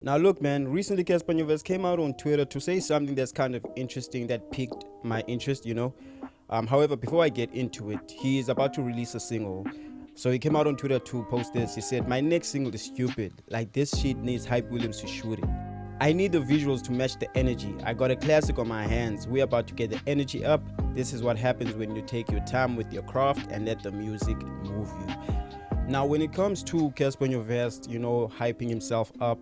Now look, man, recently Cassper Nyovest came out on Twitter to say something that's kind of interesting that piqued my interest. However, before I get into it, he is about to release a single. So he came out on Twitter to post this. He said, "My next single is stupid. Like, this shit needs Hype Williams to shoot it. I need the visuals to match the energy. I got a classic on my hands. We're about to get the energy up. This is what happens when you take your time with your craft and let the music move you." Now, when it comes to Cassper Nyovest, hyping himself up,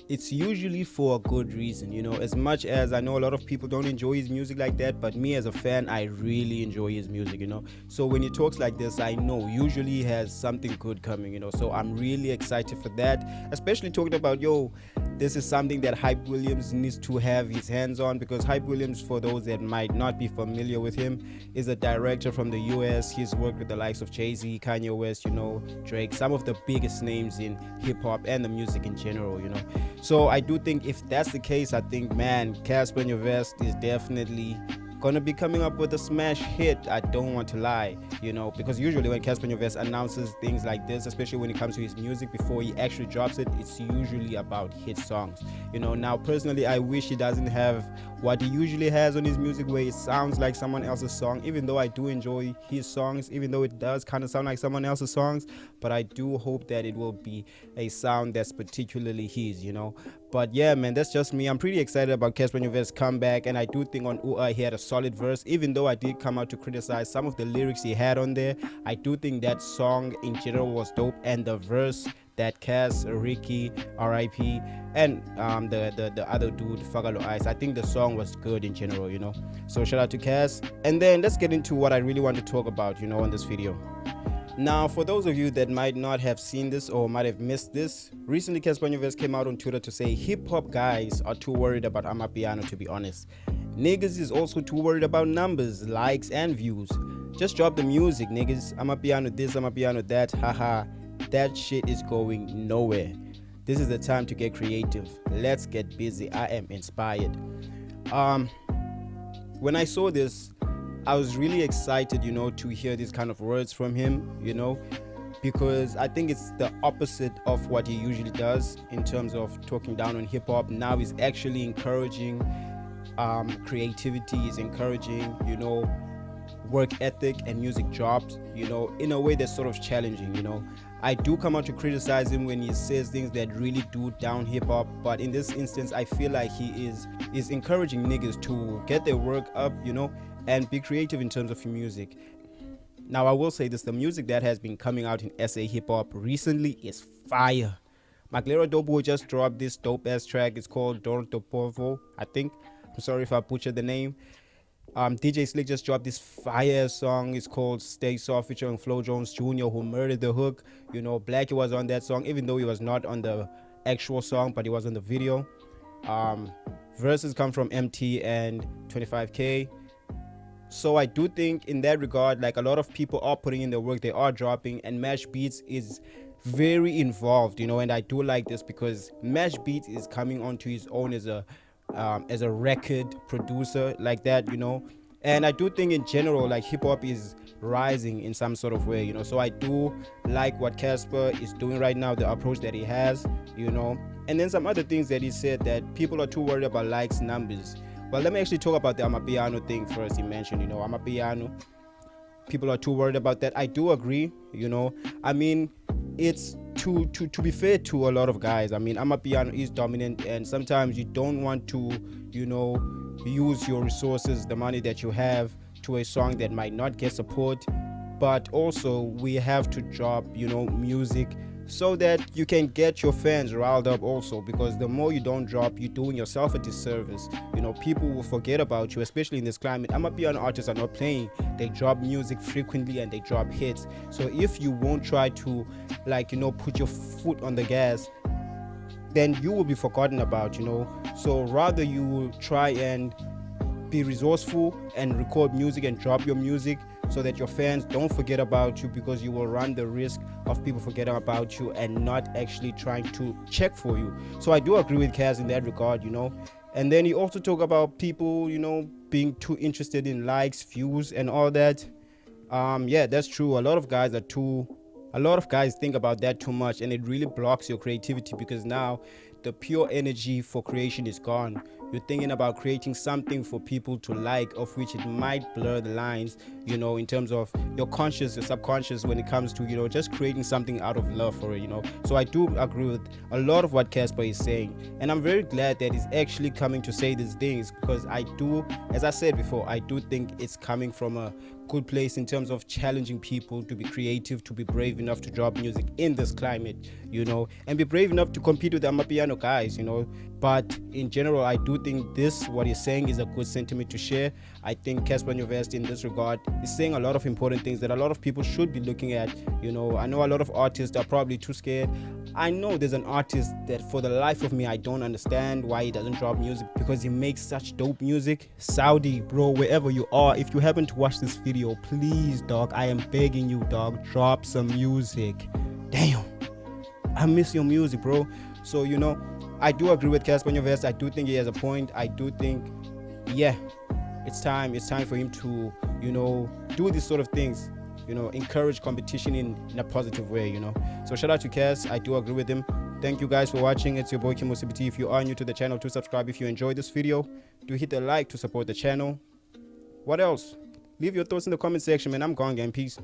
it's usually for a good reason. As much as I know a lot of people don't enjoy his music like that, but me as a fan, I really enjoy his music. So when he talks like this, I know usually he has something good coming. So I'm really excited for that, especially talking about this is something that Hype Williams needs to have his hands on, because Hype Williams, for those that might not be familiar with him, is a director from the US. He's worked with the likes of Jay-Z, Kanye West, Drake, some of the biggest names in hip-hop and the music in general. So I do think if that's the case, I think, man, Cassper Nyovest is definitely gonna be coming up with a smash hit. I don't want to lie, because usually when Cassper Nyovest announces things like this, especially when it comes to his music, before he actually drops it, it's usually about hit songs. Now personally, I wish he doesn't have what he usually has on his music, where it sounds like someone else's song, even though I do enjoy his songs, even though it does kind of sound like someone else's songs, but I do hope that it will be a sound that's particularly his. But yeah, man, that's just me. I'm pretty excited about Cassper Nyovest's comeback, and I do think on he had a solid verse, even though I did come out to criticize some of the lyrics he had on there. I do think that song in general was dope, and the verse that Cass, Ricky, R.I.P., and the other dude, Fagalo Ice, I think the song was good in general, So shout out to Cass. And then let's get into what I really want to talk about, on this video. Now, for those of you that might not have seen this or might have missed this, recently Cassper Nyovest came out on Twitter to say hip-hop guys are too worried about amapiano, to be honest. Niggas is also too worried about numbers, likes, and views. Just drop the music, niggas. Amapiano this, amapiano that, haha. That shit is going nowhere. This is the time to get creative. Let's get busy. I am inspired. When I saw this, I was really excited, to hear these kind of words from him, because I think it's the opposite of what he usually does in terms of talking down on hip-hop. Now he's actually encouraging creativity, he's encouraging, work ethic and music jobs, in a way that's sort of challenging. I do come out to criticize him when he says things that really do down hip-hop, but in this instance, I feel like he is encouraging niggas to get their work up, and be creative in terms of music. Now, I will say this, the music that has been coming out in SA hip-hop recently is fire. Maglero Dobo just dropped this dope-ass track. It's called mpho, I think. I'm sorry if I butchered the name. DJ Slick just dropped this fire song. It's called Stay Soft featuring Flo Jones Jr., who murdered the hook. Blackie was on that song, even though he was not on the actual song, but he was on the video. Verses come from MT and 25K. So I do think in that regard, like, a lot of people are putting in the work, they are dropping, and Mash Beats is very involved, and I do like this because Mash Beats is coming onto his own as a record producer like that, and I do think in general, like, hip-hop is rising in some sort of way, so I do like what Cassper is doing right now, the approach that he has, and then some other things that he said, that people are too worried about likes, numbers. Well, let me actually talk about the amapiano thing first. He mentioned, amapiano, people are too worried about that. I do agree, I mean, it's to be fair to a lot of guys. I mean, amapiano is dominant, and sometimes you don't want to, use your resources, the money that you have, to a song that might not get support. But also, we have to drop, music so that you can get your fans riled up also, because the more you don't drop, you're doing yourself a disservice. People will forget about you, especially in this climate. Amapiano artists are not playing. They drop music frequently and they drop hits. So if you won't try to, put your foot on the gas, then you will be forgotten about, So rather you try and be resourceful and record music and drop your music so that your fans don't forget about you, because you will run the risk of people forgetting about you and not actually trying to check for you. So I do agree with Kaz in that regard, And then he also talk about people, being too interested in likes, views, and all that. Yeah, that's true. A lot of guys think about that too much, and it really blocks your creativity, because now the pure energy for creation is gone. You're thinking about creating something for people to like, of which it might blur the lines, in terms of your conscious, your subconscious, when it comes to, just creating something out of love for it. So I do agree with a lot of what Cassper is saying. And I'm very glad that he's actually coming to say these things, because I do, as I said before, I do think it's coming from a good place in terms of challenging people to be creative, to be brave enough to drop music in this climate, and be brave enough to compete with the amapiano guys, But in general, I do think what he's saying is a good sentiment to share. I think Cassper Nyovest in this regard is saying a lot of important things that a lot of people should be looking at. I know a lot of artists are probably too scared. I know there's an artist that for the life of me, I don't understand why he doesn't drop music, because he makes such dope music. Saudi, bro, wherever you are, if you haven't watched this video, please, dog, I am begging you, dog, drop some music. Damn, I miss your music, bro. So, I do agree with Cassper Nyovest. I do think he has a point. I do think, it's time for him to, do these sort of things, encourage competition in a positive way, So shout out to Cass. I do agree with him. Thank you guys for watching. It's your boy Kim OCBT. If you are new to the channel, to subscribe. If you enjoyed this video, do hit the like to support the channel. What else? Leave your thoughts in the comment section, man. I'm gone, gang. Peace.